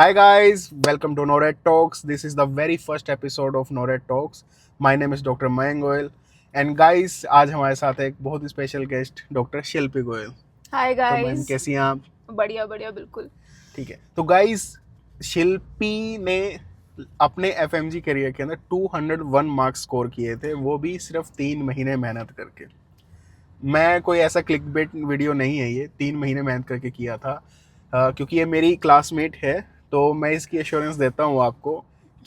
Hi guys, welcome to NORAD Talks. This is the very first episode of NORAD Talks. My name is Dr. Mayank Goyal and guys आज हमारे साथ है एक बहुत ही special guest doctor शिल्पी गोयल। हाय तो ma'am guys. कैसी हैं आप? बढ़िया बढ़िया बिल्कुल। ठीक है, तो गाइस शिल्पी ने अपने एफएमजी करियर के अंदर 201 मार्क्स स्कोर किए थे, वो भी सिर्फ 3 महीने मेहनत करके। मैं कोई ऐसा क्लिक बेट वीडियो नहीं है, ये 3 महीने मेहनत करके किया था। क्योंकि ये मेरी क्लासमेट है तो मैं इसकी एश्योरेंस देता हूँ आपको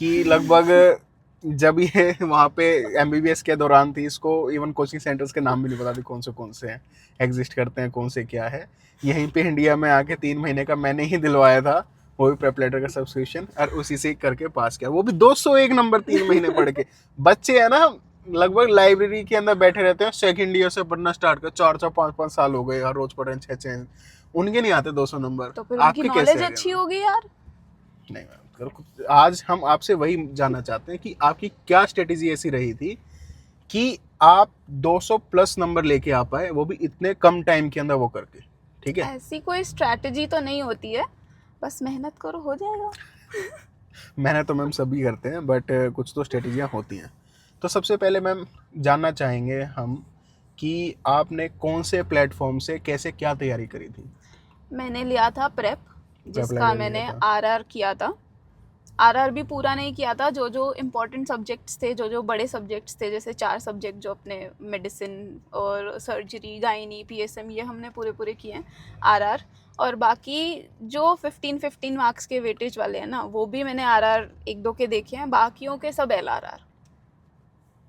कि लगभग जब ये वहाँ पे एमबीबीएस के दौरान थी, इसको इवन कोचिंग सेंटर्स के नाम भी नहीं पता थे कौन से हैं, एग्जिस्ट करते हैं, कौन से क्या है। यहीं पे इंडिया में आके 3 महीने का मैंने ही दिलवाया था, वो भी प्रेप लेटर का सब्सक्रिप्शन, और उसी से करके पास किया, वो भी 201 नंबर 3 महीने पढ़ के। बच्चे है ना, लगभग लाइब्रेरी के अंदर बैठे रहते हैं, सेकंड ईयर से पढ़ना स्टार्ट कर 4-4 5-5 साल हो गए, हर रोज पढ़ रहे हैं 6-6, उनके नहीं आते 200 नंबर। तो फिर आपके उनकी कैसे नॉलेज अच्छी होगी यार। नहीं मैम, आज हम आपसे वही जानना चाहते हैं कि आपकी क्या स्ट्रेटेजी ऐसी रही थी कि आप 200 प्लस नंबर लेके आ पाए, वो भी इतने कम टाइम के अंदर वो करके। ठीक है, ऐसी कोई स्ट्रैटेजी तो नहीं होती है, बस मेहनत करो हो जाएगा। मेहनत तो मैम सभी करते हैं, बट कुछ तो स्ट्रेटेजियाँ होती हैं। तो सबसे पहले मैम जानना चाहेंगे हम कि आपने कौन से प्लेटफॉर्म से कैसे क्या तैयारी करी थी? मैंने लिया था प्रेप, जिसका library मैंने लिया था। आरआर किया था। आरआर भी पूरा नहीं किया था, जो जो इम्पोर्टेंट सब्जेक्ट्स थे, जो जो बड़े सब्जेक्ट्स थे, जैसे 4 सब्जेक्ट जो अपने मेडिसिन और सर्जरी, गायनी, पीएसएम, ये हमने पूरे पूरे किए हैं आरआर। और बाकी जो 15 मार्क्स के वेटेज वाले हैं ना, वो भी मैंने आरआर 1-2 के देखे हैं, बाकियों के सब एलआरआर।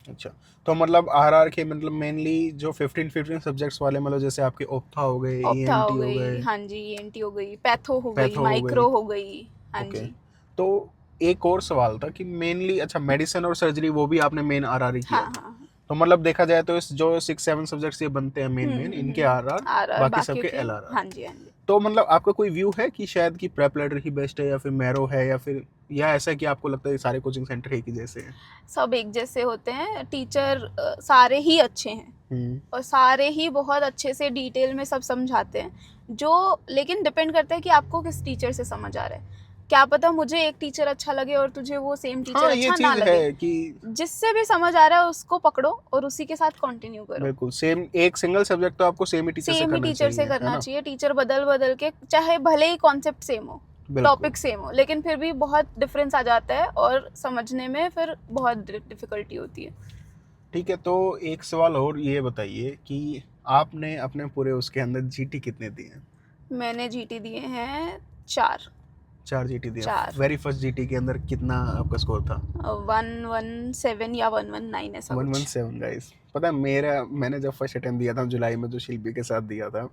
अच्छा, तो मतलब आरआर के मतलब मेनली जो 15 सब्जेक्ट्स वाले, मतलब जैसे आपके ओप्था हो गए, ऑप्था ईएनटी हो हो गई, गए, हाँ जी, ईएनटी हो गई, पैथो हो गई, पैथो हो माइक्रो गई। हो गई, हाँ ओके, जी। तो एक और सवाल था कि मेनली, अच्छा, मेडिसिन और सर्जरी वो भी आपने मेन आरआर ही किया हाँ था। हाँ। तो मतलब देखा जाए तो इस जो 6-7 सब्जेक्ट्स ये बनते हैं मेन इनके आरआर, आरआर बाकी बाकियों सबके के, एलआरआर। हाँ जी हाँ जी। तो मतलब आपका कोई व्यू है कि शायद कि प्रेप लेटर ही बेस्ट है, या फिर मैरो है, या फिर या ऐसा कि आपको लगता है सारे कोचिंग सेंटर एक ही जैसे हैं? सब एक जैसे होते हैं, टीचर सारे ही अच्छे हैं और सारे ही बहुत अच्छे से डिटेल में सब समझाते हैं, जो लेकिन डिपेंड करता है कि आपको किस टीचर से समझ आ रहा है। क्या पता मुझे एक टीचर अच्छा लगे और तुझे वो सेम टीचर हाँ, ये अच्छा ना चीज लगे। है कि जिससे भी समझ आ रहा है उसको पकड़ो और उसी के साथ कंटिन्यू करो। बिल्कुल सेम एक सिंगल सब्जेक्ट तो आपको सेम ही टीचर से सेम ही करना टीचर से चाहिए, है करना ना? चाहिए। टीचर बदल बदल के, चाहे भले ही कॉन्सेप्ट सेम हो, बिल्कुल। टॉपिक सेम हो, लेकिन फिर भी बहुत डिफरेंस आ जाता है और समझने में फिर बहुत डिफिकल्टी होती है। ठीक है, तो एक सवाल और ये बताइए कि आपने अपने पूरे उसके अंदर जीटी कितने दिए हैं? मैंने जीटी दिए हैं 4 जीटी दिए। 4 वेरी फर्स्ट जीटी के अंदर कितना आपका स्कोर था? 117 या 119 ऐसा कुछ। 117 गाइस। पता है मैंने जब फर्स्ट अटेम्प्ट दिया था जुलाई में, जो शिल्पी के साथ दिया था,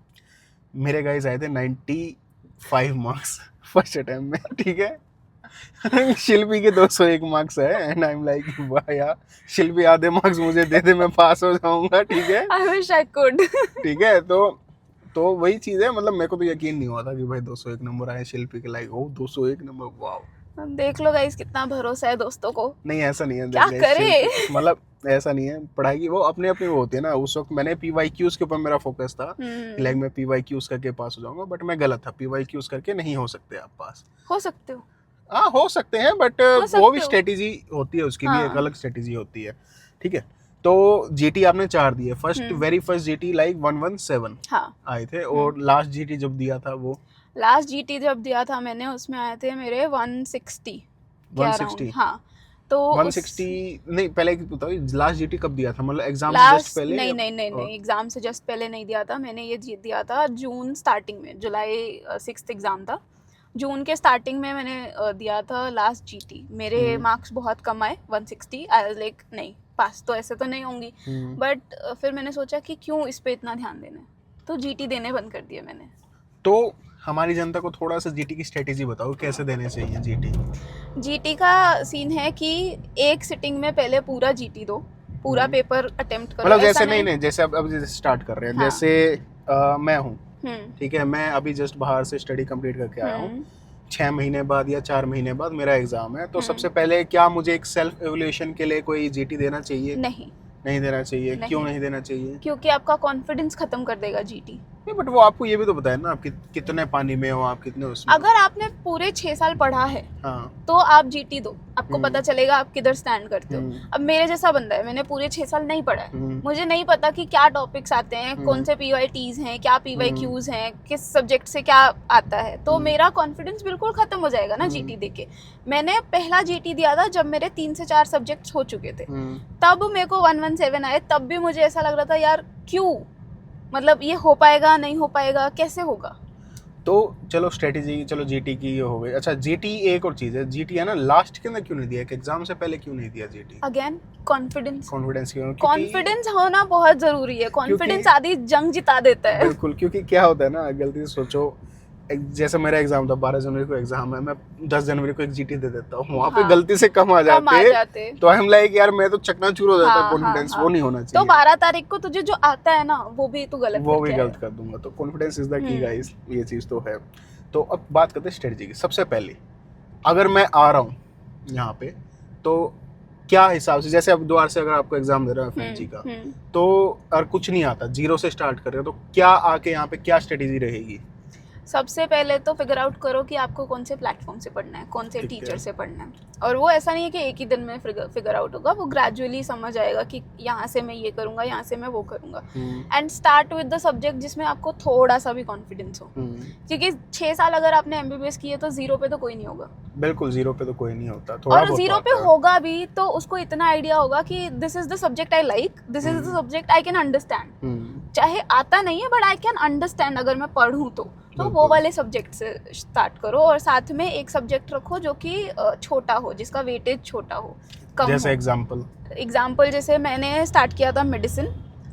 मेरे गाइस आए थे 95 मार्क्स फर्स्ट अटेम्प्ट में। ठीक है, शिल्पी के 201 मार्क्स है, एंड आई एम लाइक वाह यार, शिल्पी आधे मार्क्स मुझे दे दे, मैं पास हो जाऊंगा। ठीक है, आई विश आई कुड। ठीक है, तो वही चीज है, मतलब मेरे को तो यकीन नहीं हुआ था कि भाई 201 नंबर आए शिल्पी के, लाइक ओ 201 नंबर, वाह। देख लो गाइस, कितना भरोसा है दोस्तों को। नहीं ऐसा नहीं है, क्या करे? मतलब ऐसा नहीं है, पढ़ाई की वो अपने अपनी वो होती है ना। उस वक्त मैंने पीवाईक्यूज के ऊपर मेरा फोकस था, लाइक मैं पीवाईक्यूज करके पास हो जाऊंगा, बट मैं गलत था। पीवाईक्यूज करके नहीं हो सकते आप पास। हो सकते हो। हाँ, हो सकते हैं, बट वो भी स्ट्रेटेजी होती है, उसकी भी एक अलग स्ट्रेटेजी होती है। ठीक है, तो जीटी आपने 4 दिए। वेरी फर्स्ट जीटी लाइक 117 आए थे, और लास्ट जीटी जब दिया था वो, लास्ट जीटी जब दिया था मैंने, उसमें आए थे मेरे 160 के अराउंड। हाँ, तो 160 नहीं, पहले बताओ लास्ट जीटी कब दिया था, मतलब एग्जाम से जस्ट पहले? नहीं, एग्जाम से जस्ट पहले नहीं दिया था मैंने। ये दिया था जून स्टार्टिंग में, जुलाई 6th एग्जाम था, जून के स्टार्टिंग में मैंने दिया था लास्ट जीटी। मेरे मार्क्स बहुत कम आए, 160। आई वाज लाइक नहीं, पास तो ऐसे तो नहीं होंगी, बट फिर मैंने सोचा कि क्यों इस पे इतना ध्यान देना है, तो जीटी देने बंद कर दिए मैंने। तो हमारी जनता को थोड़ा सा जीटी की स्ट्रेटेजी बताओ, कैसे देने चाहिए जीटी? जीटी का सीन है कि एक सिटिंग में पहले पूरा जीटी दो, पूरा पेपर अटेम्प्ट करो। मतलब जैसे नहीं, जैसे अब जैसे स्टार्ट कर रहे हैं, हाँ। जैसे मैं हूँ, ठीक है, मैं अभी जस्ट बाहर से स्टडी कंप्लीट करके आया हूँ, 6 महीने बाद या 4 महीने बाद मेरा एग्जाम है, तो सबसे पहले क्या मुझे एक सेल्फ एवल्यूएशन के लिए कोई जीटी देना चाहिए? नहीं देना चाहिए। क्यों नहीं देना चाहिए? क्योंकि आपका कॉन्फिडेंस खत्म कर देगा जीटी। नहीं बट वो आपको ये भी तो बताया ना आप कितने पानी में हो, आप कितने उसमें। अगर आपने पूरे 6 साल पढ़ा है हाँ। तो आप जीटी दो, आपको पता चलेगा आप किधर स्टैंड करते हो। अब मेरे जैसा बंदा है, मैंने पूरे 6 साल नहीं पढ़ा है, मुझे नहीं पता कि क्या टॉपिक्स आते हैं, कौन से पीवाईटीज हैं, क्या पीवाईक्यूज हैं, किस सब्जेक्ट से क्या आता है, तो मेरा कॉन्फिडेंस बिल्कुल खत्म हो जाएगा ना जीटी देके। मैंने पहला जीटी दिया था जब मेरे 3 से 4 सब्जेक्ट्स हो चुके थे, तब मेरे को 117 आए, तब भी मुझे ऐसा लग रहा था यार क्यों, मतलब ये हो पाएगा नहीं हो पाएगा, कैसे होगा। तो चलो स्ट्रेटेजी, चलो जीटी की ये हो गई। अच्छा जीटी एक और चीज है, जीटी है ना लास्ट के अंदर क्यों नहीं दिया, एक एग्जाम से पहले क्यों नहीं दिया जीटी? अगेन कॉन्फिडेंस क्यों? कॉन्फिडेंस होना बहुत जरूरी है, कॉन्फिडेंस आधी जंग जिता देता है। बिल्कुल, क्योंकि क्या होता है ना, गलती से सोचो जैसे मेरा एग्जाम था 12 जनवरी को एग्जाम है, मैं 10 जनवरी को एक जीटी दे देता हूँ, वहाँ पे गलती से कम आ जाते तो आई एम लाइक यार मैं तो चकनाचूर हो जाता, कॉन्फिडेंस वो नहीं होना चाहिए। तो 12 तारीख को तुझे जो आता है ना वो भी तू गलत कर दूंगा, तो confidence is the key guys, ये चीज तो है। तो अब बात करते हैं स्ट्रेटजी की। सबसे पहले अगर मैं आ रहा हूँ यहाँ पे तो क्या हिसाब से, जैसे अब द्वार से अगर आपको एग्जाम दे रहा है एफएमजी का, तो अगर कुछ नहीं आता, जीरो से स्टार्ट कर रहे हो, तो क्या आके यहाँ पे क्या स्ट्रेटेजी रहेगी? सबसे पहले तो फिगर आउट करो कि आपको कौन से प्लेटफॉर्म से पढ़ना है, कौन से टीचर से पढ़ना है। और वो ऐसा नहीं है कि एक ही दिन में फिगर आउट होगा, वो ग्रेजुअली समझ आएगा कि यहाँ से मैं ये करूँगा, यहाँ से मैं वो करूँगा। And start with the subject जिसमें आपको थोड़ा सा भी कॉन्फिडेंस हो, क्योंकि 6 साल अगर आपने एमबीबीएस किए तो जीरो पे तो कोई नहीं होगा। बिल्कुल, जीरो पे तो कोई नहीं होता, और जीरो पे होगा भी तो उसको इतना आइडिया होगा कि this is the subject I like, this is the subject I can understand. चाहे आता नहीं है बट आई कैन अंडरस्टैंड अगर मैं पढ़ूँ तो वो वाले सब्जेक्ट से स्टार्ट करो। और साथ में एक सब्जेक्ट रखो जो कि छोटा हो, जिसका वेटेज छोटा हो, कम जैसे हो। एग्जाम्पल जैसे मैंने स्टार्ट किया था मेडिसिन,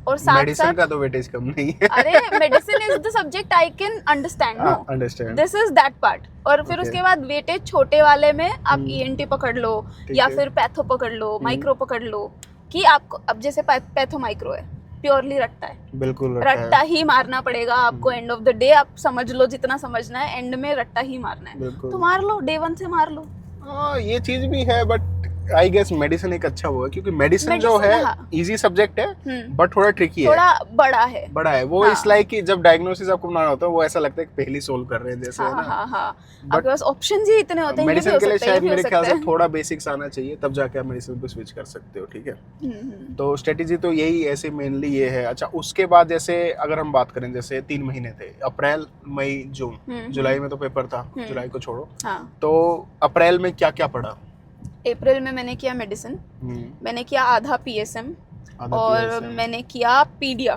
और साथ मेडिसिन का तो वेटेज कम नहीं है। अरे medicine is the subject I can understand, no this is that part. और फिर उसके बाद वेटेज छोटे वाले में आप ईएनटी पकड़ लो या फिर पैथो पकड़ लो, माइक्रो पकड़ लो, कि आपको अब जैसे पैथो माइक्रो है, प्योरली रट्टा है, बिल्कुल रट्टा ही मारना पड़ेगा आपको। एंड ऑफ द डे आप समझ लो जितना समझना है, एंड में रट्टा ही मारना है, तो मार लो, डे 1 से मार लो। हाँ ये चीज भी है, बट आई गेस मेडिसिन एक अच्छा वो है, क्योंकि मेडिसिन जो है इजी सब्जेक्ट है बट थोड़ा ट्रिकी है, थोड़ा बड़ा है वो। इस लाइक कि जब डायग्नोसिस आपको बनाना होता है वो ऐसा लगता है कि पहली सोल्व कर रहे हैं जैसे, है ना। आपके पास ऑप्शंस ही इतने होते हैं। मेडिसिन के लिए शायद मेरे ख्याल से थोड़ा बेसिक्स आना चाहिए, तब जाके आप मेडिसिन पे स्विच कर सकते हो, ठीक है। तो स्ट्रेटेजी तो यही ऐसे मेनली ये है। अच्छा उसके बाद जैसे अगर हम बात करें, जैसे 3 महीने थे, अप्रैल मई जून, जुलाई में तो पेपर था, जुलाई को छोड़ो, तो अप्रैल में क्या क्या पढ़ा? अप्रैल में मैंने किया मेडिसिन, मैंने किया आधा पीएसएम, और मैंने किया पीडिया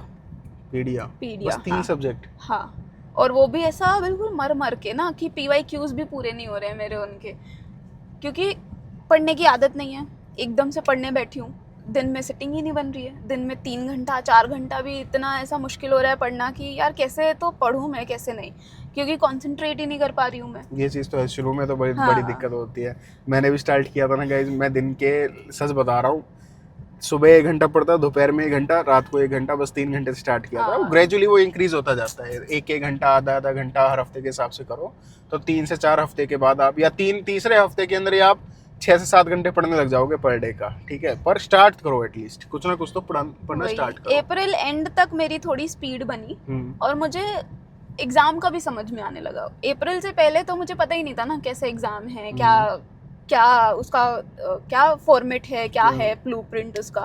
बस 3 सब्जेक्ट। हाँ, और वो भी ऐसा बिल्कुल मर के ना कि पीवाईक्यूज भी पूरे नहीं हो रहे हैं मेरे उनके, क्योंकि पढ़ने की आदत नहीं है। एकदम से पढ़ने बैठी हूँ, दिन में सिटिंग ही नहीं बन रही है, दिन में 3 घंटा 4 घंटा भी इतना ऐसा मुश्किल हो रहा है पढ़ना कि यार कैसे तो पढ़ूँ मैं, कैसे नहीं, क्योंकि कंसंट्रेट ही नहीं कर पा रही हूँ मैं। ये चीज़ तो है, शुरू में तो बड़ी दिक्कत होती है। मैंने भी स्टार्ट किया था ना गाइस, मैं दिन के सच बता रहा हूँ, सुबह 1 घंटा पढ़ता, दोपहर में 1 घंटा, रात को 1 घंटा, बस 3 घंटे से स्टार्ट किया था। ग्रेजुअली वो इंक्रीज होता जाता है, 1 घंटा, आधा घंटा हर हफ्ते के हिसाब से करो, तो 3 से 4 हफ्ते के बाद आप, या तीसरे हफ्ते के अंदर आप 6 से 7 घंटे पढ़ने लग जाओगे पर डे का, ठीक है। पर स्टार्ट करो, एटलीस्ट कुछ ना कुछ तो पढ़ना स्टार्ट करो। अप्रैल एंड तक मेरी थोड़ी स्पीड बनी, और मुझे एग्जाम का भी समझ में आने लगा। अप्रैल से पहले तो मुझे पता ही नहीं था ना कैसे एग्जाम है, क्या उसका क्या फॉर्मेट है, क्या है ब्लूप्रिंट उसका।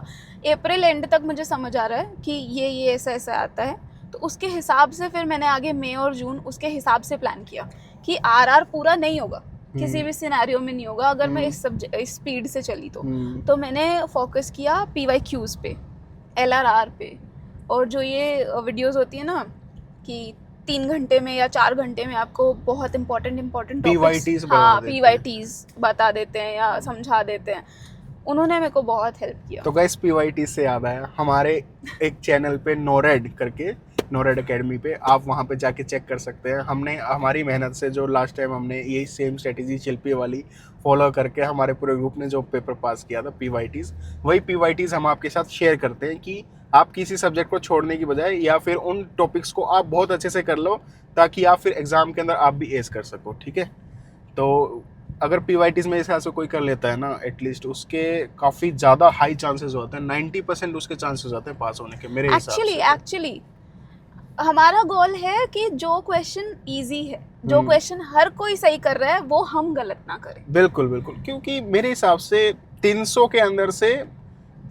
अप्रैल एंड तक मुझे समझ आ रहा है कि ये ऐसा आता है, तो उसके हिसाब से फिर मैंने आगे मई और जून उसके हिसाब से प्लान किया कि आरआर पूरा नहीं होगा, किसी भी सिनेरियो में नहीं होगा अगर मैं इस स्पीड से चली तो मैंने फोकस किया पीवाईक्यूज पे, एलआरआर पे, और जो ये वीडियोस होती है ना कि 3 घंटे में या 4 घंटे में आपको बहुत इंपॉर्टेंट पीवाईटीज बता देते हैं या समझा देते हैं, उन्होंने मेरे को बहुत हेल्प किया। तो गाइस पीवाईटीज से याद आया, हमारे एक चैनल पे नोरेड करके, नोरेड एकेडमी पे, आप वहाँ पे जाके चेक कर सकते हैं। हमने हमारी मेहनत से जो लास्ट टाइम हमने यही सेम स्ट्रेटेजी शिल्पी वाली फॉलो करके हमारे पूरे ग्रुप ने जो पेपर पास किया था पीवाईटीज, वही पीवाईटीज हम आपके साथ शेयर करते हैं कि आप किसी सब्जेक्ट को छोड़ने की बजाय या फिर उन टॉपिक्स को आप बहुत अच्छे से कर लो, ताकि आप फिर एग्जाम के अंदर आप भी एस कर सको, ठीक है। तो अगर पीवाईटीज में इस से कोई कर लेता है ना, एटलीस्ट उसके काफ़ी ज़्यादा हाई चांसेस होते हैं, 90% उसके चांसेस होते हैं पास होने के मेरे हिसाब से। एक्चुअली हमारा गोल है कि जो क्वेश्चन इजी है, जो क्वेश्चन हर कोई सही कर रहा है, वो हम गलत ना करें। बिल्कुल बिल्कुल, क्योंकि मेरे हिसाब से 300 के अंदर से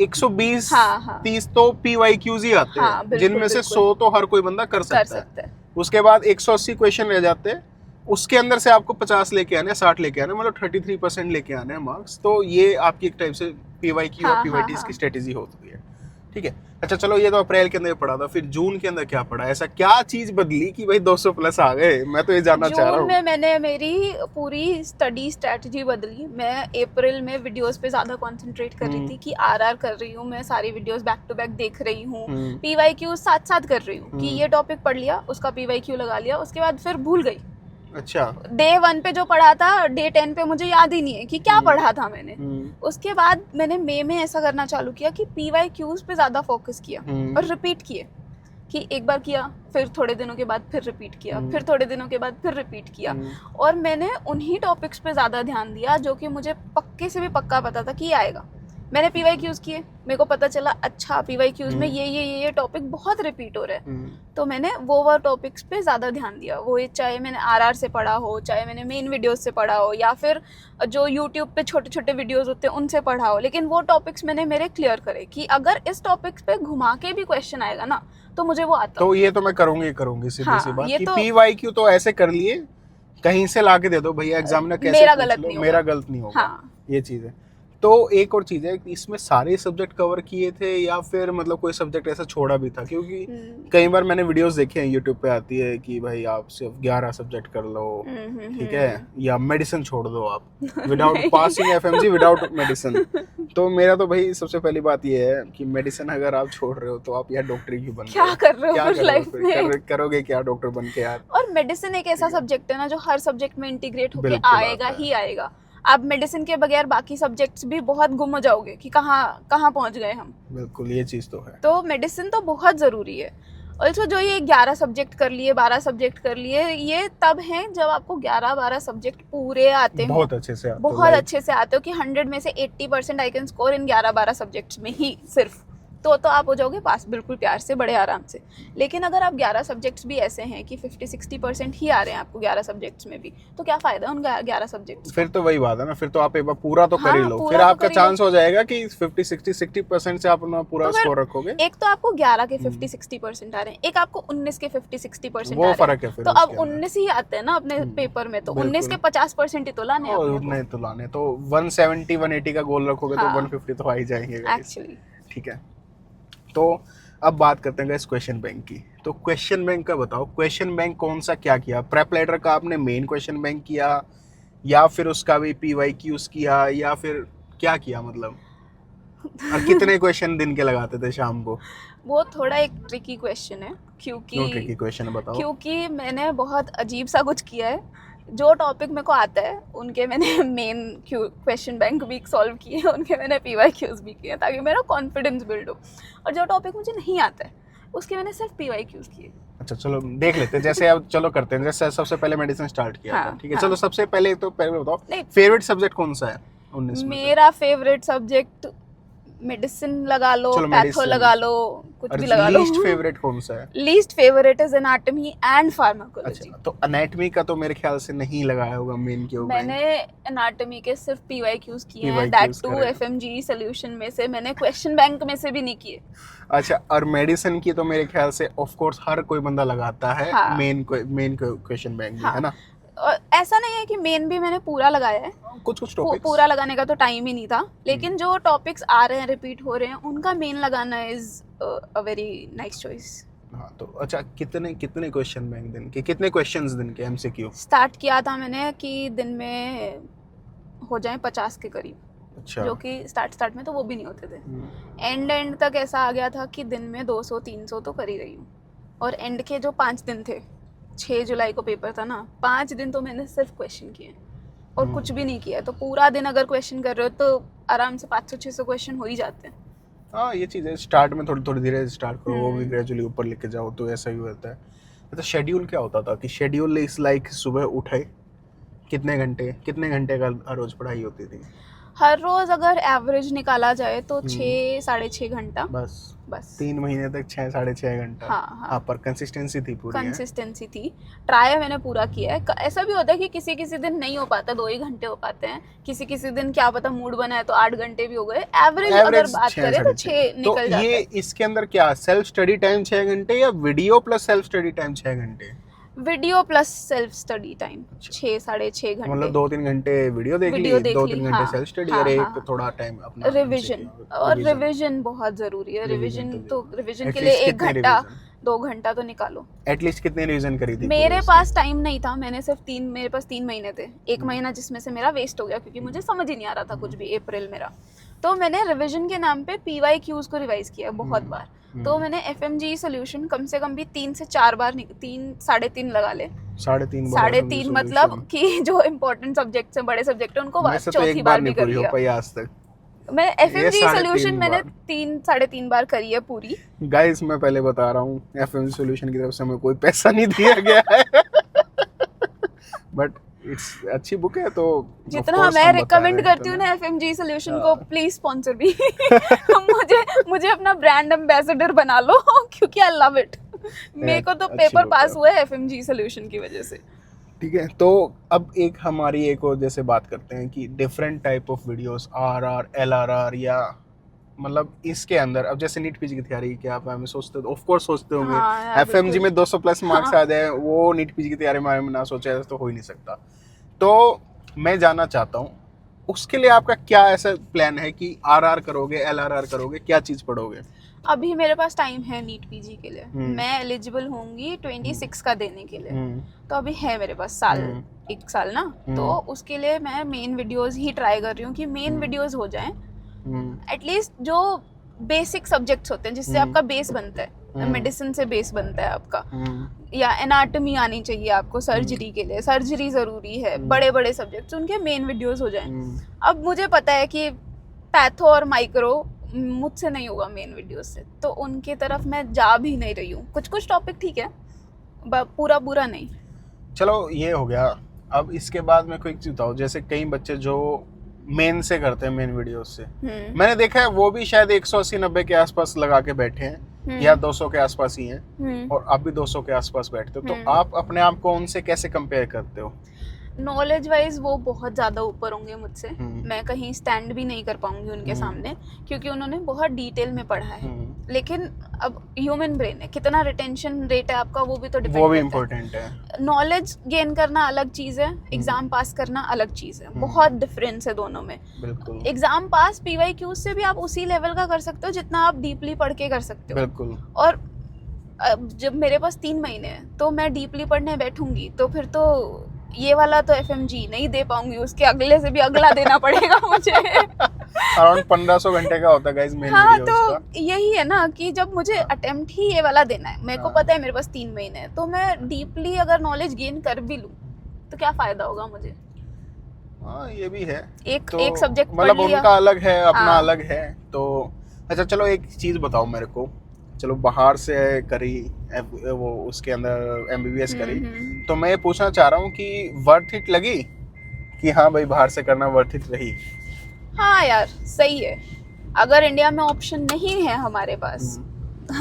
120 हाँ। 30 तो PYQs ही आते हाँ, हैं, बिल्कुल, जिनमें से बिल्कुल। 100 तो हर कोई बंदा कर सकता है। उसके बाद 180 क्वेश्चन रह जाते हैं, उसके अंदर से आपको 50 लेके आने, 60 लेके आने, मतलब 33% लेके आने हैं मार्क्स। तो ये आपकी एक टाइप से PYQ और PYTs की स्ट्रेटेजी होती है, ठीक है। अच्छा चलो, ये तो अप्रैल के अंदर पढ़ा था, फिर जून के अंदर क्या पढ़ा? ऐसा क्या चीज बदली कि भाई 200 प्लस आ गए? मैं तो ये जानना चाह रहा हूँ। जून में मैंने मेरी पूरी स्टडी स्ट्रेटजी बदली। मैं अप्रैल में वीडियोस पे ज्यादा कंसंट्रेट कर रही थी कि आरआर कर रही हूँ मैं, सारी वीडियोस बैक टू बैक देख रही हूँ, PYQ साथ साथ कर रही हूँ कि ये टॉपिक पढ़ लिया, उसका PYQ लगा लिया, उसके बाद फिर भूल गई। अच्छा, डे 1 पे जो पढ़ा था, डे 10 पे मुझे याद ही नहीं है कि क्या पढ़ा था मैंने। उसके बाद मैंने मई में ऐसा करना चालू किया कि PYQs पे ज्यादा फोकस किया और रिपीट किए, कि एक बार किया, फिर थोड़े दिनों के बाद फिर रिपीट किया, फिर थोड़े दिनों के बाद फिर रिपीट किया। और मैंने उन्हीं टॉपिक्स पे ज़्यादा ध्यान दिया जो कि मुझे पक्के से भी पक्का पता था कि ये आएगा। मैंने PYQs किए, मेरे को पता चला अच्छा PYQs में ये टॉपिक बहुत रिपीट हो रहा है, तो मैंने वो टॉपिक्स पे ज़्यादा ध्यान दिया। वो चाहे मैंने RR से पढ़ा हो, चाहे मैंने मेन वीडियोस से पढ़ा हो, या फिर जो यूट्यूब पे छोटे छोटे वीडियोस होते हैं उनसे पढ़ा हो, लेकिन वो टॉपिक्स मैंने मेरे क्लियर करे कि अगर इस टॉपिक्स पे घुमा के भी क्वेश्चन आएगा ना, तो मुझे वो आता। तो ये तो मैं करूंगी सीधी सी बात ये कि तो PYQ तो ऐसे कर लिए, कहीं से लाके दे दो भैया, एग्जामिनर कैसे मेरा पूछ गलत लो, नहीं मेरा होगा। गलत नहीं होगा। हाँ। ये चीज है। तो एक और चीज है कि इसमें सारे सब्जेक्ट कवर किए थे या फिर मतलब कोई सब्जेक्ट ऐसा छोड़ा भी था? क्योंकि कई बार मैंने वीडियोस देखे हैं यूट्यूब पे, आती है कि भाई आप सिर्फ 11 सब्जेक्ट कर लो, ठीक है, या मेडिसिन छोड़ दो आप, without passing FMG without medicine. तो मेरा तो भाई सबसे पहली बात ये है कि मेडिसिन अगर आप छोड़ रहे हो तो आप यार डॉक्टरी क्यों बन रहे हो? क्या कर रहे हो क्या फिर लाइफ में? करोगे क्या डॉक्टर बन के यार? और मेडिसिन एक ऐसा सब्जेक्ट है ना जो हर सब्जेक्ट में इंटीग्रेट होके बिल्कुल आएगा आता है। ही आएगा। आप मेडिसिन के बगैर बाकी सब्जेक्ट्स भी बहुत गुम हो जाओगे कि कहाँ कहाँ पहुंच गए हम। बिल्कुल, ये चीज तो है। तो मेडिसिन तो बहुत ज़रूरी है। ऑल्सो जो ये 11 सब्जेक्ट कर लिए, 12 सब्जेक्ट कर लिए, ये तब हैं जब आपको 11-12 सब्जेक्ट पूरे आते हो, बहुत अच्छे से आते हो, बहुत अच्छे से आते हो कि 100 में से 80% I can score in 11-12 subjects में ही सिर्फ, तो आप हो जाओगे पास बिल्कुल प्यार से, बड़े आराम से। लेकिन अगर आप 11 सब्जेक्ट्स भी ऐसे हैं कि 50-60% ही आ रहे हैं आपको 11 सब्जेक्ट्स में भी, तो क्या फ़ायदा उन 11 सब्जेक्ट्स? फिर तो वही बात है ना, फिर तो आप एक बार पूरा तो कर ही हाँ, लो, पूरा फिर तो आपका कर ही लो। चांस हो जाएगा कि 50-60% से आप अपना पूरा तो स्कोर रखोगे। एक तो आपको 11 के 50-60% आ रहे हैं, एक आपको 19 के 50-60% वो आ रहे फर्क है हैं, फिर तो अब उसके अंदर। 19 ही आते हैं ना अपने पेपर में, तो बिल्कुल। 19 के 50% ही तो लाने हैं और अपने को। नहीं तो लाने तो 170-180 का गोल रखोगे तो हाँ। 150 तो आ ही जाएंगे guys। एक्चुअली ठीक है, तो अब बात करते हैं क्वेश्चन बैंक की। तो क्वेश्चन बैंक का बताओ, क्वेश्चन बैंक कौन सा क्या किया? प्रेप लेटर का आपने मेन क्वेश्चन बैंक किया, या फिर उसका भी PYQs किया, या फिर क्या किया मतलब? और कितने क्वेश्चन दिन के लगाते थे शाम को? वो थोड़ा एक ट्रिकी क्वेश्चन है, क्यों ट्रिकी क्वेश्चन है बताओ? क्योंकि मैंने बहुत अजीब सा कुछ किया है। जो टॉपिक मेरे को आता है उनके मैंने मेन क्वेश्चन बैंक भी सॉल्व किए, उनके मैंने PYQs भी किए, ताकि मेरा कॉन्फिडेंस बिल्ड हो। और जो टॉपिक मुझे नहीं आता है उसके मैंने सिर्फ PYQs किए। अच्छा चलो देख लेते हैं, जैसे अब चलो करते हैं, जैसे सबसे पहले मेडिसिन स्टार्ट किया था, ठीक है। चलो सबसे पहले तो पहले बताओ फेवरेट सब्जेक्ट कौन सा है 19 में? मेरा फेवरेट सब्जेक्ट मेडिसिन लगा लो, पैथो लगा लो, कुछ भी लगा लो। लीस्ट फेवरेट कौन सा है? Least favourite is anatomy and pharmacology. अच्छा, तो एनाटॉमी का तो मेरे ख्याल से नहीं लगाया होगा मेन के ऊपर। मैंने एनाटॉमी के सिर्फ PYQs किए हैं, दैट टू FMG सॉल्यूशन में से, मैंने क्वेश्चन बैंक में से भी नहीं किए। अच्छा, और मेडिसिन की तो मेरे ख्याल से ऑफ कोर्स हर कोई बंदा लगाता है। हाँ। मेन क्वेश्चन बैंक हाँ। है ना? और ऐसा नहीं है कि मेन भी मैंने पूरा लगाया है, कुछ टॉपिक्स पूरा लगाने का तो टाइम ही नहीं था, लेकिन जो टॉपिक्स आ रहे हैं रिपीट हो रहे हैं उनका मेन लगाना is a very nice choice. हाँ, तो अच्छा कितने क्वेश्चन बैंक दिन के, कितने क्वेश्चंस दिन के MCQ? स्टार्ट किया था मैंने कि दिन में हो जाए 50 के करीब। अच्छा। जो कि स्टार्ट में तो वो भी नहीं होते थे। एंड तक ऐसा आ गया था कि दिन में 200-300 तो कर ही रही हूँ। और एंड के जो 5 दिन थे, 6 जुलाई को पेपर था ना, 5 दिन तो मैंने सिर्फ क्वेश्चन किए और कुछ भी नहीं किया। तो पूरा दिन अगर क्वेश्चन कर रहे हो तो आराम से 500-600 क्वेश्चन हो ही जाते हैं। हाँ, ये चीज़ है, स्टार्ट में थोड़ी धीरे स्टार्ट करो, वो भी ग्रेजुअली ऊपर लेके जाओ, तो ऐसा ही होता है। तो शेड्यूल क्या होता था कि शेड्यूल इज लाइक सुबह उठे कितने घंटे का रोज पढ़ाई होती थी? हर रोज अगर एवरेज निकाला जाए तो हम्म। 6-6.5 घंटा बस बस। 3 महीने तक 6-6.5 घंटा। हाँ हाँ, पर कंसिस्टेंसी थी पूरी है। कंसिस्टेंसी थी, ट्राई मैंने पूरा किया है। ऐसा भी होता है कि किसी किसी दिन नहीं हो पाता, 2 ही घंटे हो पाते हैं, किसी किसी दिन क्या पता मूड बना है तो 8 घंटे भी हो गए। एवरेज अगर एवरेज बात करें तो 6 तो निकल जाता ये है। इसके अंदर क्या सेल्फ स्टडी टाइम 6 घंटे या video plus self study time 6 घंटे? Video plus self study time अच्छा। 6-6.5 घंटे। मतलब 2-3 घंटे वीडियो देख वीडियो ली, देख 2-3 ली, घंटे हाँ सेल्फ स्टडी हाँ और एक हाँ। थोड़ा टाइम अपना रिविजन, और रिविजन बहुत जरूरी है। रिवीजन रिविजन तो तो रिविजन के At लिए least 1 कितने घंटा रिवीजन? 2 घंटा तो निकालो। एटलीस्ट कितने रिवीजन करी थी मेरे पूरे पास टाइम नहीं था, मैंने सिर्फ 3, मेरे पास 3 महीने थे। 1 हम्म। महीना जिसमें से मेरा वेस्ट हो गया क्योंकि मुझे समझ ही नहीं आ रहा था कुछ भी, अप्रैल मेरा। तो मैंने रिवीजन के नाम पे PYQs को रिवाइज किया बहुत बार। तो मैंने FMG सॉल्यूशन कम से कम भी 3 से 4 बार 3-3.5 लगा ले। 3.5 मतलब कि जो इम्पोर्टेंट सब्जेक्ट्स हैं, बड़े सब्जेक्ट हैं, उनको वैसे तो चौथी एक बार नहीं भी कर पूरी हो लिया। पाई आज तक। मैं ये FMG 3.5 सॉल्यूशन मैंने बार। 3-3.5 बार करी है पूरी। गाइस मैं पहले बता रहा हूँ, FMG सॉल्यूशन की तरफ से हमें कोई पैसा नहीं दिया गया है बट इट्स अच्छी बुक है, तो जितना मैं रिकमेंड करती हूँ ना FMG सॉल्यूशन को, प्लीज स्पॉन्सर भी मुझे अपना ब्रांड एम्बेसडर बना लो क्योंकि आई लव इट। मेरे को तो अच्छी पेपर book पास है। हुआ है FMG सॉल्यूशन की वजह से। ठीक है, तो अब हमारी एक और जैसे बात करते हैं कि different type of videos, RR LRR, या मतलब इसके अंदर अब जैसे नीट पीजी की तैयारी क्या आप हमें सोचते हो? ऑफ कोर्स सोचते होंगे। हाँ यार, FMG बिल्कुल। में 200 प्लस मार्क्स हाँ। आ जाए, वो नीट पीजी की तैयारी में ना सोचे, ऐसा तो हो ही नहीं सकता। तो मैं जानना चाहता हूँ उसके लिए आपका क्या ऐसा प्लान है कि RR करोगे, LRR करोगे, क्या चीज पढ़ोगे? अभी मेरे पास टाइम है नीट PG के लिए। हम्म। मैं एलिजिबल होंगी 26 का देने के लिए। हम्म, तो अभी है मेरे पास साल, हम्म। 1 साल ना। तो उसके लिए मैं मेन वीडियोस ही ट्राई कर रही हूँ कि मेन वीडियोस हो जाएं। एटलीस्ट जो बेसिक सब्जेक्ट्स होते हैं जिससे आपका बेस बनता है, मेडिसिन से बेस बनता है आपका, या एनाटॉमी आनी चाहिए आपको सर्जरी के लिए, सर्जरी ज़रूरी है, बड़े बड़े सब्जेक्ट्स उनके मेन वीडियोस हो जाएं। अब मुझे पता है कि पैथो और माइक्रो मुझसे नहीं होगा मेन वीडियोस से, तो उनके तरफ मैं जा भी नहीं रही हूँ। कुछ कुछ टॉपिक ठीक है, पूरा पूरा नहीं। चलो ये हो गया। अब इसके बाद में कोई चीज बताओ, जैसे कई बच्चे जो मेन से करते हैं, मेन वीडियोस से मैंने देखा है वो भी शायद 180-90 के आसपास लगा के बैठे हैं या 200 के आसपास ही हैं, और आप भी 200 के आसपास बैठते हो। तो आप अपने आप को उनसे कैसे कंपेयर करते हो? नॉलेज वाइज वो बहुत ज़्यादा ऊपर होंगे मुझसे। मैं कहीं स्टैंड भी नहीं कर पाऊंगी उनके सामने क्योंकि उन्होंने बहुत डिटेल में पढ़ा है। लेकिन अब ह्यूमन ब्रेन है, कितना रिटेंशन रेट है आपका वो भी तो डिपेंड वो भी करता इम्पोर्टेंट है। नॉलेज गेन करना अलग चीज़ है, एग्जाम पास करना अलग चीज़ है। बहुत डिफरेंस है दोनों में। बिल्कुल एग्जाम पास PYQ से भी आप उसी लेवल का कर सकते हो जितना आप डीपली पढ़ के कर सकते हो। बिल्कुल। और अब जब मेरे पास 3 महीने हैं तो मैं डीपली पढ़ने बैठूंगी तो फिर तो ये वाला तो FMG नहीं दे पाऊंगी, उसके अगले से भी अगला देना पड़ेगा मुझे। अराउंड 1500 घंटे का होता है गाइस मेन हाँ, वीडियोस का। तो यही है ना कि जब मुझे अटेम्प्ट ही ये वाला देना है, मेरे को पता है मेरे पास 3 महीने हैं, तो मैं डीपली अगर नॉलेज गेन कर भी लूँ तो क्या फायदा होगा मुझे? हाँ ये भी है। एक सब्जेक्ट मतलब उनका अलग है, अपना हाँ। अलग है। तो अच्छा चलो एक चीज बताओ मेरे को, चलो बाहर से करी वो उसके अंदर MBBS करी, तो मैं ये पूछना चाह रहा हूँ कि वर्थ इट लगी कि हाँ भाई बाहर से करना वर्थ इट रही? हाँ यार सही है। अगर इंडिया में ऑप्शन नहीं है हमारे पास,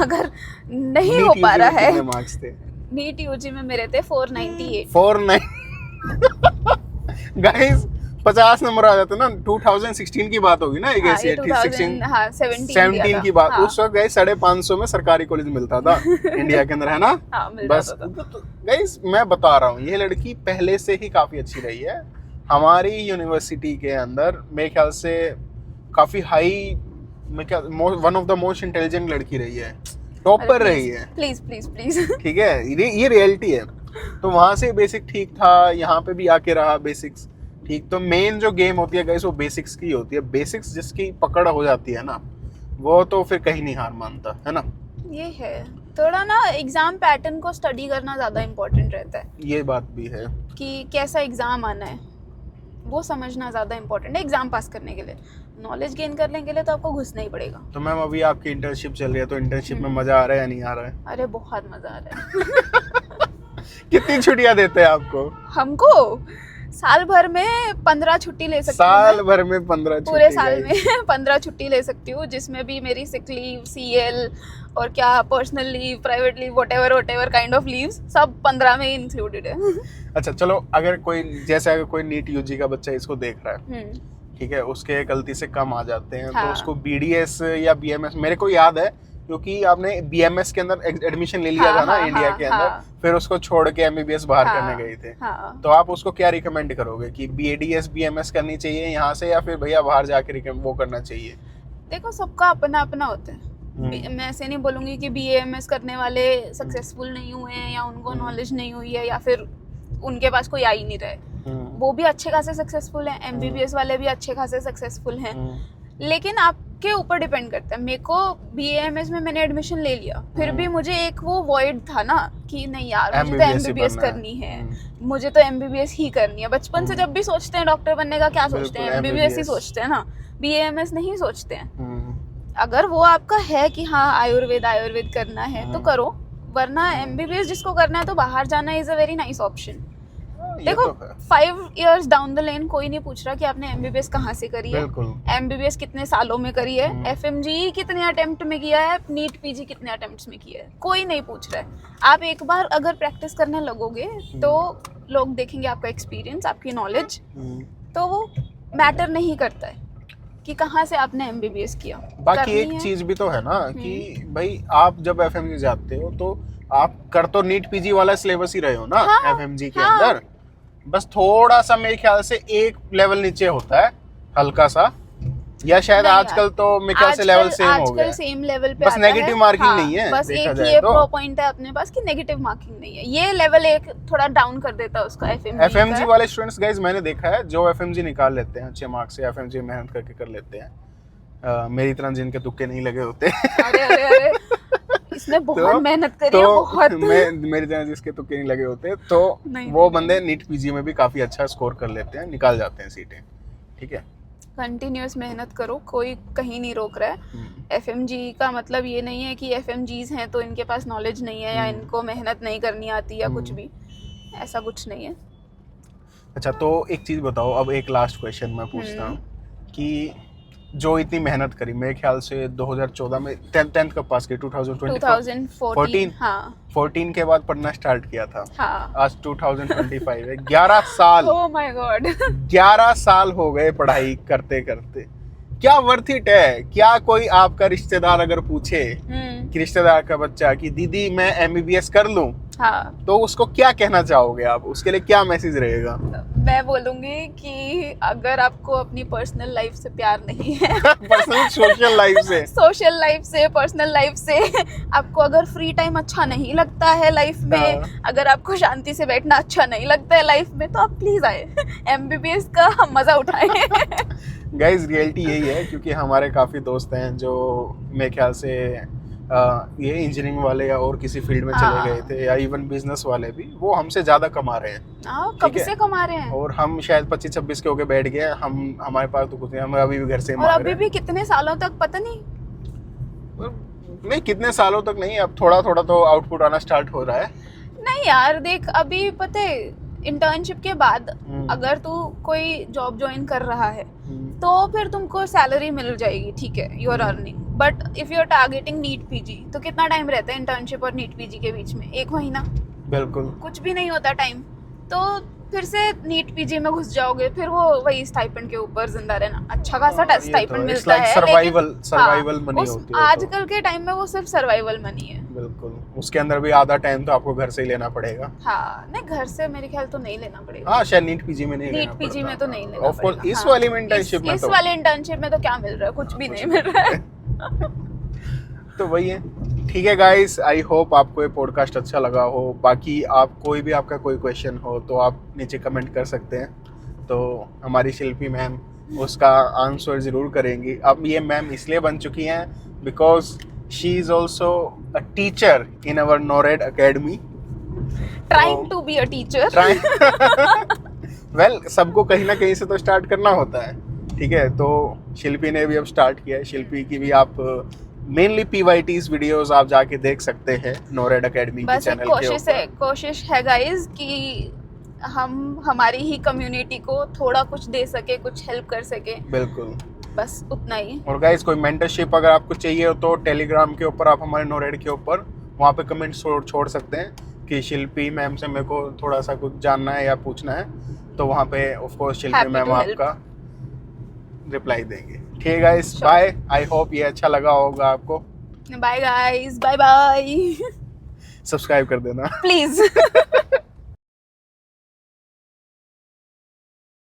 अगर नहीं हो पा रहा है। कितने मार्क्स थे नीट UG में मेरे थे 498। 49 गाइस 50 नंबर आ जाते ना। 2016 की बात होगी ना, एक ऐसी 17 की बात। उस वक्त गए 550 में सरकारी कॉलेज मिलता था इंडिया के अंदर, है ना? बस गाइस मैं बता रहा हूँ ये लड़की पहले से ही काफी अच्छी रही है हमारी यूनिवर्सिटी के अंदर। मेरे ख्याल से काफी high, one of the most intelligent लड़की रही है, टॉपर रही है। प्लीज प्लीज प्लीज ठीक है, ये रियलिटी है। तो वहां से बेसिक ठीक था, यहाँ पे भी आके रहा बेसिक्स ठीक। तो मेन जो गेम होती है गाइस वो बेसिक्स की होती है। बेसिक्स जिसकी पकड़ हो जाती है ना, वो तो फिर कहीं नहीं हार मानता, है ना? ये है थोड़ा ना, एग्जाम पैटर्न को स्टडी करना ज्यादा इम्पोर्टेंट रहता है। ये बात भी है कि कैसा एग्जाम आना है वो समझना ज्यादा इम्पोर्टेंट है एग्जाम पास करने के लिए। नॉलेज गेन करने के लिए तो आपको घुसना ही पड़ेगा। तो मैम अभी आपकी इंटर्नशिप चल रही है, तो इंटर्नशिप में मजा आ रहा है या नहीं आ रहा है? अरे बहुत मजा आ रहा है। कितनी छुट्टियां देते हैं आपको? हमको साल भर में 15 छुट्टी ले सकती हूँ साल मैं। भर में 15 छुट्टी पूरे साल guys। में 15 छुट्टी ले सकती हूँ, जिसमें भी मेरी सिक लीव, सीएल और क्या personal leave, private leave, whatever kind of leaves सब 15 में इंक्लूडेड है। अच्छा चलो, अगर कोई जैसे अगर कोई नीट यूजी का बच्चा इसको देख रहा है, ठीक है, उसके गलती से कम आ जाते हैं, तो हाँ। उसको बीडीएस या बीएमएस, मेरे को याद है क्योंकि आपने बीएमएस के अंदर एडमिशन ले लिया हाँ, था ना हाँ, इंडिया हाँ, के अंदर, हाँ। फिर उसको छोड़ के एमबीबीएस बाहर हाँ, करने गए थे, हाँ। तो आप उसको क्या रिकमेंड करोगे कि बीएडीएस बीएमएस करनी चाहिए यहाँ से, या फिर भैया बाहर जाके वो करना चाहिए? देखो सबका अपना अपना होता है। मैं ऐसे नहीं बोलूंगी कि बीएमएस करने वाले सक्सेसफुल नहीं हुए हैं या उनको नॉलेज नहीं हुई है या फिर उनके पास कोई आ ही नहीं रहा है, वो भी अच्छे खासे सक्सेसफुल हैं। एमबीबीएस वाले भी अच्छे खासे सक्सेसफुल हैं, लेकिन आपके ऊपर डिपेंड करता है। मेरे को बीएमएस में मैंने एडमिशन ले लिया, फिर भी मुझे एक वो वॉइड था ना कि नहीं यार मुझे तो एमबीबीएस करनी है, मुझे तो एमबीबीएस ही करनी है। बचपन से जब भी सोचते हैं डॉक्टर बनने का, क्या सोचते हैं? एमबीबीएस ही सोचते हैं ना, बीएमएस नहीं सोचते हैं। अगर वो आपका है कि हाँ आयुर्वेद करना है तो करो, वरना एमबीबीएस जिसको करना है तो बाहर जाना is a very nice option. देखो 5 years डाउन द लेन कोई नहीं पूछ रहा कि आपने एमबीबीएस कहाँ से करी है, एमबीबीएस कितने सालों में करी है, एफएमजी कितने अटेम्प्ट में किया है, नीट पीजी कितने अटेम्प्ट्स में किया है, कोई नहीं पूछ रहा है। आप एक बार अगर प्रैक्टिस करने लगोगे तो लोग देखेंगे आपका एक्सपीरियंस, आपकी नॉलेज, तो वो मैटर नहीं करता है कि कहाँ से आपने एमबीबीएस किया। बाकी एक चीज भी तो है ना कि भाई आप जब एफएमजी जाते हो तो आप कर तो नीट पीजी वाला सिलेबस ही रहे हो ना, हाँ, एफएमजी के अंदर बस थोड़ा सा मेरे ख्याल से एक लेवल नीचे होता है, हल्का सा, या शायद आजकल तो मेरे ख्याल से लेवल सेम हो गया, आजकल सेम लेवल पे बस नेगेटिव मार्किंग नहीं है, बस एक ये पॉइंट है अपने पास कि नेगेटिव मार्किंग नहीं है, ये लेवल एक थोड़ा डाउन कर देता है उसका एफएमजी वाले स्टूडेंट्स गाइस मैंने देखा है जो एफएमजी निकाल लेते हैं अच्छे मार्क्स से, एफएमजी मेहनत करके कर लेते हैं, मेरी तरह जिनके तुक्के नहीं लगे होते। अरे इसने बहुत मेहनत करी है, बहुत। मेरी तरह जिसके तुक्के नहीं लगे होते तो वो बंदे नीट पीजी में भी काफी अच्छा स्कोर कर लेते हैं, निकाल जाते हैं सीटें, ठीक है। कंटिन्यूअस मेहनत करो, कोई कहीं नहीं रोक रहा है। एफएमजी का मतलब ये नहीं है कि एफएमजीज हैं तो इनके पास नॉलेज नहीं है या इनको मेहनत नहीं करनी आती या कुछ भी, ऐसा कुछ नहीं है। अच्छा तो एक चीज बताओ, अब एक लास्ट क्वेश्चन मैं पूछता हूँ कि जो इतनी मेहनत करी, मेरे ख्याल से 2014 में 10th कब पास की? 2014 हाँ 14 के बाद पढ़ना स्टार्ट किया था, हाँ। आज 2025 है, 11 साल। ओह माय गॉड 11 साल हो गए पढ़ाई करते करते। क्या वर्थ इट है? क्या कोई आपका रिश्तेदार अगर पूछे कि रिश्तेदार का बच्चा कि दीदी मैं एमबीबीएस कर लूं, हाँ, तो उसको क्या कहना चाहोगे आप? उसके लिए क्या मैसेज रहेगा? मैं बोलूंगी कि अगर आपको अपनी पर्सनल लाइफ से प्यार नहीं है पर्सनल सोशल लाइफ से पर्सनल लाइफ से आपको अगर फ्री टाइम अच्छा नहीं लगता है लाइफ में, अगर आपको शांति से बैठना अच्छा नहीं लगता है लाइफ में, तो आप प्लीज आए एमबीबीएस का मजा उठाएं। गाइस रियलिटी यही है, क्योंकि हमारे काफी दोस्त हैं जो मेरे ख्याल से ये इंजीनियरिंग वाले या और किसी फील्ड में चले गए थे, या इवन बिजनेस वाले भी, वो हमसे ज्यादा कमा रहे हैं। कब से कमा रहे हैं और हम शायद 25-26 के होके बैठ गए, हमारे पास तो कुछ नहीं, हम अभी भी घर से और अभी भी कितने सालों तक पता नहीं कितने सालों तक नहीं, अब थोड़ा थोड़ा तो आउटपुट आना स्टार्ट हो रहा है। नहीं यार देख, अभी पता है इंटर्नशिप के बाद अगर तू कोई जॉब ज्वाइन कर रहा है तो फिर तुमको सैलरी मिल जाएगी, ठीक है, you are earning. But if you are targeting NEET PG तो कितना टाइम रहता है इंटर्नशिप और नीट पीजी के बीच में? 1 महीना, बिल्कुल कुछ भी नहीं होता टाइम। तो फिर से नीट पीजी में घुस जाओगे, फिर वो वही स्टाइपेंड के ऊपर जिंदा रहना। अच्छा खासा स्टाइपेंड मिलता है, सर्वाइवल मनी होती है आजकल के टाइम में, वो सिर्फ सर्वाइवल मनी है। बिल्कुल, उसके अंदर भी आधा टाइम तो आपको घर से ही लेना पड़ेगा। हाँ, नहीं घर से मेरे ख्याल तो नहीं लेना पड़ेगा। हाँ शायद नीट पीजी में नहीं, नीट पीजी में तो नहीं लेना पड़ेगा। इस वाली इंटर्नशिप में, इस वाले इंटर्नशिप में तो क्या मिल रहा है? कुछ भी नहीं मिल रहा है। तो वही है, ठीक है गाइस, आई होप आपको ये पॉडकास्ट अच्छा लगा हो। बाकी आप कोई भी आपका कोई क्वेश्चन हो तो आप नीचे कमेंट कर सकते हैं, तो हमारी शिल्पी मैम उसका आंसर ज़रूर करेंगी। अब ये मैम इसलिए बन चुकी हैं because she is also a teacher in our Nored academy, trying to be a teacher. Well सबको कहीं ना कहीं से तो स्टार्ट करना होता है, ठीक है। तो शिल्पी ने भी अब स्टार्ट किया है। शिल्पी की भी आप मेनली पीवाईटीज वीडियोस आप जाके देख सकते हैं नोरेड एकेडमी के चैनल के ऊपर। कोशिश है गाइस कि हम हमारी ही कम्युनिटी को थोड़ा कुछ दे सके, कुछ हेल्प कर सके, बिल्कुल। बस उतना ही। और गाइस कोई मेंटरशिप अगर आपको चाहिए हो तो टेलीग्राम के ऊपर आप हमारे नोरेड के ऊपर वहाँ पे कमेंट छोड़ सकते हैं कि शिल्पी मैम से मेरे को थोड़ा सा कुछ जानना है या पूछना है, तो वहाँ पे of course Shilpi Happy ma'am to help. आपका रिप्लाई देंगे। ठीक है guys, Sure. Bye. I hope ये अच्छा लगा होगा आपको। Bye guys, bye bye. Subscribe कर देना। प्लीज।